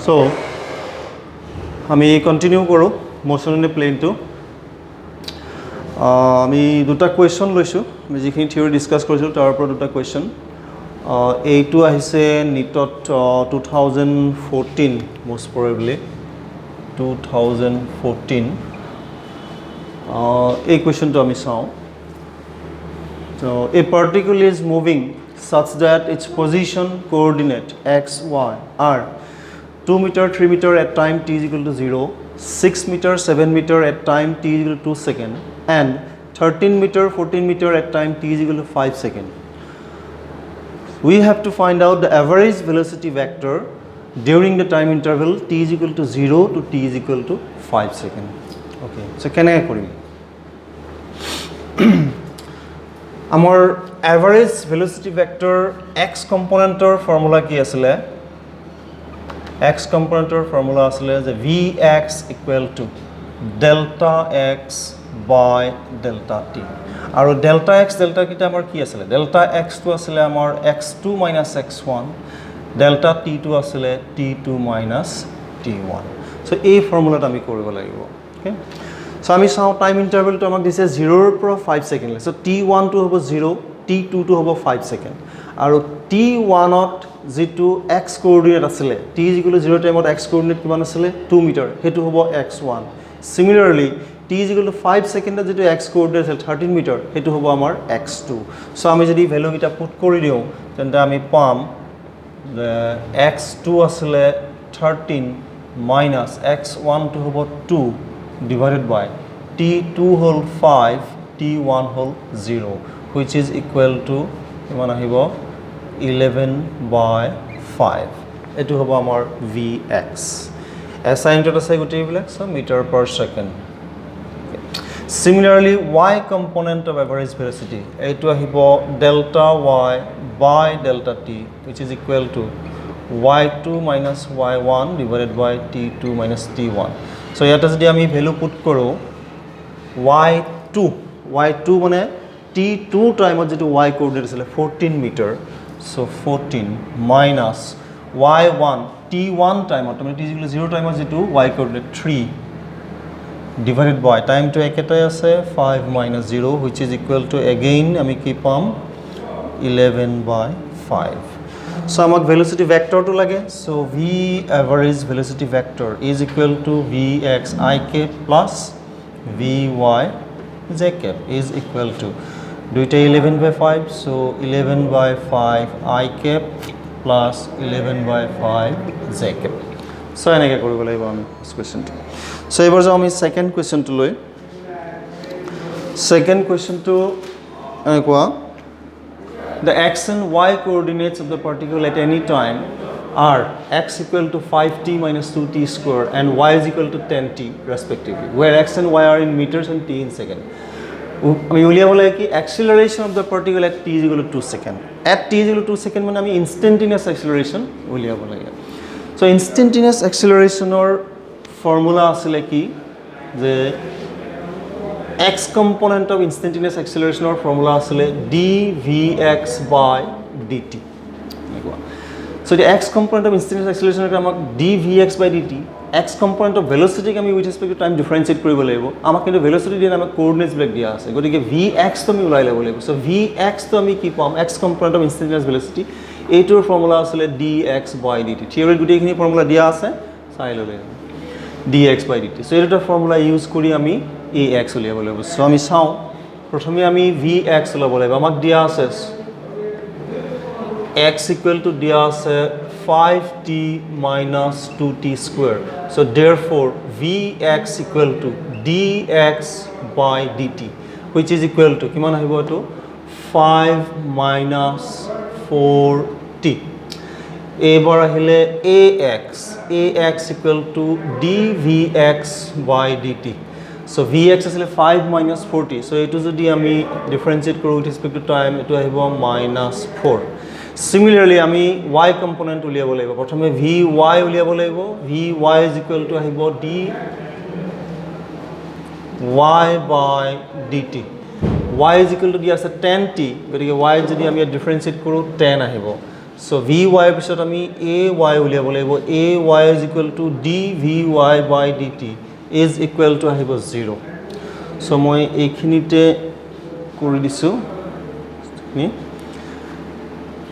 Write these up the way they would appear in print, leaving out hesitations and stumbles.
So আমি continue কৰোঁ motion in a প্লেনটো আমি দুটা কুৱেশ্যন লৈছোঁ আমি যিখিনি থিয়ৰি ডিছকাছ কৰিছিলোঁ তাৰ ওপৰত দুটা কুৱেশ্যন এইটো আহিছে নিটত 2014 most probably 2014 এই কুৱেশ্যনটো আমি চাওঁ so a particle is moving such that its position coordinate x y are 2 meter 3 meter at time t is equal to 0 6 meter 7 meter at time t is equal to 2 seconds and 13 meter 14 meter at time t is equal to 5 seconds. We have to find out the average velocity vector during the time interval t is equal to 0 to t is equal to 5 seconds. Okay, so কেনেকৈ কৰিম আমাৰ average velocity vector x componentor formula কি আছিলে x componentor formula আছিলে যে vx equal to delta x by delta t আৰু delta x delta কিটা আমাৰ কি আছিলে delta x টো আছিলে আমাৰ x2 minus x1 delta t টো আছিলে t2 minus t1 so এই ফৰ্মুলাটো আমি কৰিব লাগিব okay so আমি চাওঁ টাইম ইন্টাৰভেলটো আমাক দিছে 0 ৰ পৰা 5 সেকেন্ড so t1 টো হ'ব 0 t2 টো হ'ব 5 সেকেন্ড আৰু t1 ত যেটো x কোঅৰ্ডিনেট আছিলে t = 0 টাইমত x কোঅৰ্ডিনেট কিমান আছিলে 2 মিটাৰ হেতু হ'ব x1 similarly t = 5 সেকেন্ডত যেটো x কোঅৰ্ডিনেট আছিল 13 মিটাৰ হেতু হ'ব আমাৰ x2 সো আমি যদি ভ্যালু কিটা পুট কৰি দিও তেন্তে আমি পাম x2 আসলে 13 minus x1 to হ'ব 2 divided by t2 whole 5 t1 whole 0 which is equal to কিমান আহিব 11 by 5 এটো হ'ব আমাৰ vx SI ইনটুট আছে গোটেইবিলাক so meter per second. Similarly y component of average velocity এটো আহিব delta y by delta t which is equal to y2 minus y1 divided by t2 minus t1 so ইয়াতে যদি আমি ভ্যালু পুট কৰো y2 মানে t2 টাইমত যেটো y coordinate আছিল 14 metre so 14 minus y1 t1 টাইমত মানে t = 0 টাইমত যেটো y coordinate 3 divided by time to একেটাই আছে 5 minus 0 which is equal to again আমি কি পাম 11 by 5 so আমাক velocity vector to লাগে so v average velocity vector is equal to vx I cap plus vy z cap is equal to দুইটা 11 by 5 so 11 by 5 I cap plus 11 by 5 z cap so এনেকৈ কৰিব লাগিব আমি কোৱেশ্চনটো so এবাৰ যাও আমি second কোৱেশ্চনটো লৈ সেকেন্ড কোৱেশ্চনটো এনেকুৱা the x and y coordinates of the particle at any time are x equal to 5t minus 2t square and y is equal to 10t respectively where x and y are in meters and t in second আমি উলিয়াব লাগে কি acceleration of the particle at t is equal to 2 second at t is equal to 2 second মানে আমি instantaneous acceleration উলিয়াব লাগে so instantaneous acceleration or formula আসলে কি যে x component of instantaneous acceleration or formula আসলে dvx by dt so the x component of instantaneous acceleration এর আমাক dvx by dt x component of velocity কে আমি with respect to time differentiate কৰিব লাগিব আমাক কিন্তু velocity দিয়ে আমাক coordinates বিলাক দিয়া আছে গতিকে vx তো আমি উলাই লব লাগিব so vx তো আমি কি পাম x component of instantaneous velocity এইটোৰ ফৰ্মুলা আসলে dx by dt থিওৰি গুটেইখিনি ফৰ্মুলা দিয়া আছে চাই ললে dx by dt so এইটো ফৰ্মুলা ইউজ কৰি আমি ax উলিয়াব লাগিব so আমি চাও প্ৰথমে আমি vx উলাব লাগিব আমাক দিয়া আছে x equal to দিয়া আছে 5t minus 2t square so therefore vx equal to dx by dt which is equal to কিমান আহিব তো 5 minus 4t এবাৰ আহিলে ax equal to dvx by dt so vx আসলে 5 minus 4t so এটো যদি আমি ডিফারেন্সিয়েট কৰো with respect to time এটো আহিব minus 4 similarly আমি y component উলিয়াব লাগিব প্ৰথমে vy উলিয়াব লাগিব vy is equal to আহিব dy by dt y is equal to দিয়া আছে 10t গতিকে y যদি আমি ডিফারেন্সিয়েট কৰো 10 আহিব So vy পিছত আমি ay উলিয়াব লাগিব ay is equal to dvy by dt is equal to আহিব 0 so মই এইখিনিতে কৰি দিছো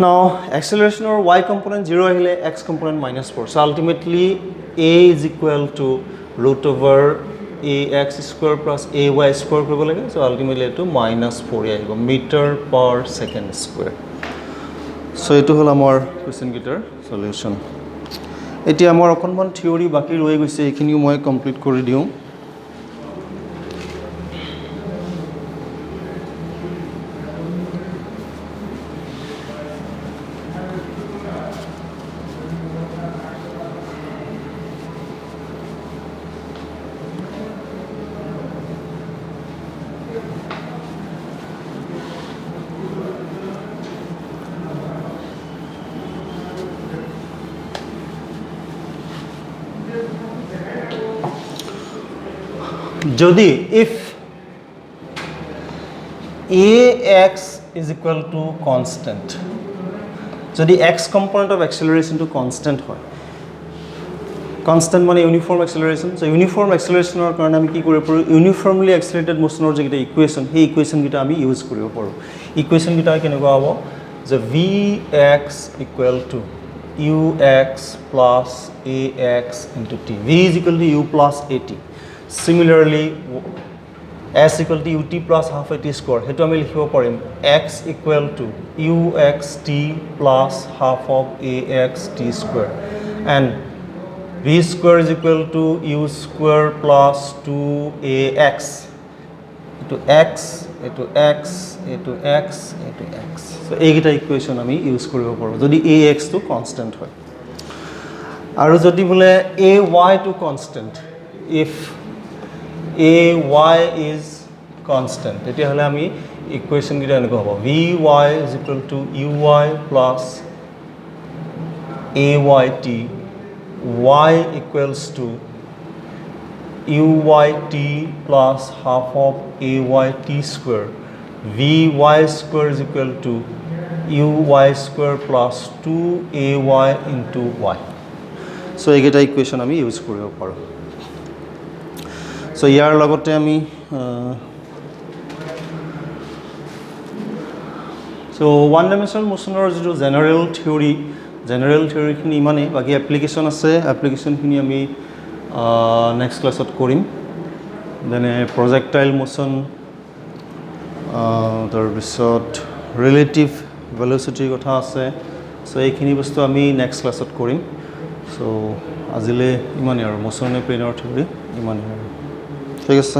now acceleration or y component 0 আহিলে x component -4 so ultimately a is equal to root over ax square plus ay square কৰিব লাগে so ultimately এটো -4 আহিব meter per second square so এটো হল আমাৰ কোৱেশ্চন গিটাৰ সলিউশন এতিয়া আমাৰ অকনমান থিওৰি বাকি ৰৈ গৈছে এইখিনিও মই কমপ্লিট কৰি দিও যদি if ax is equal to constant যদি x component of acceleration to constant হয় constant মানে uniform acceleration so uniform acceleration এর কারণে আমি কি কৰিব পাৰো uniformly accelerated motion এৰ যেটা ইকুয়েশন সেই ইকুয়েশন গিটা আমি ইউজ কৰিব পাৰো ইকুয়েশন গিটা কেনেকুৱা হ'ব যে vx equal to ux plus ax into t v is equal to u plus at similarly s equal to ut plus half at square hetu ami likhibo parim x equal to uxt plus half of ax t square and v square is equal to u square plus 2ax into x into x into x into x so egita equation ami use koribo paro jodi ax to constant hoy aru jodi bole ay to constant if ay is constant এটি হলে আমি equation গিটা এনেকৈ হ'ব vy is equal to uy plus ayt y equals to uyt plus half of ayt square vy square is equal to uy square plus 2ay into y so এইগিটা equation আমি use কৰিব পাৰো so ইয়াৰ লগতে আমি so one dimensional motion or যেটো general theory খিনি মানে বাকি এপ্লিকেশন আছে এপ্লিকেশন খিনি আমি নেক্সট ক্লাছত কৰিম দেনে প্ৰজেক্টাইল মোশন তাৰ পিছত ৰিলেটিভ ভেলোচিটিৰ কথা আছে so এইখিনি বস্তু আমি নেক্সট ক্লাছত কৰিম so আজিলে ইমানে আৰু মোশন প্লেনৰ থিওৰি ইমানে ঠিক আছে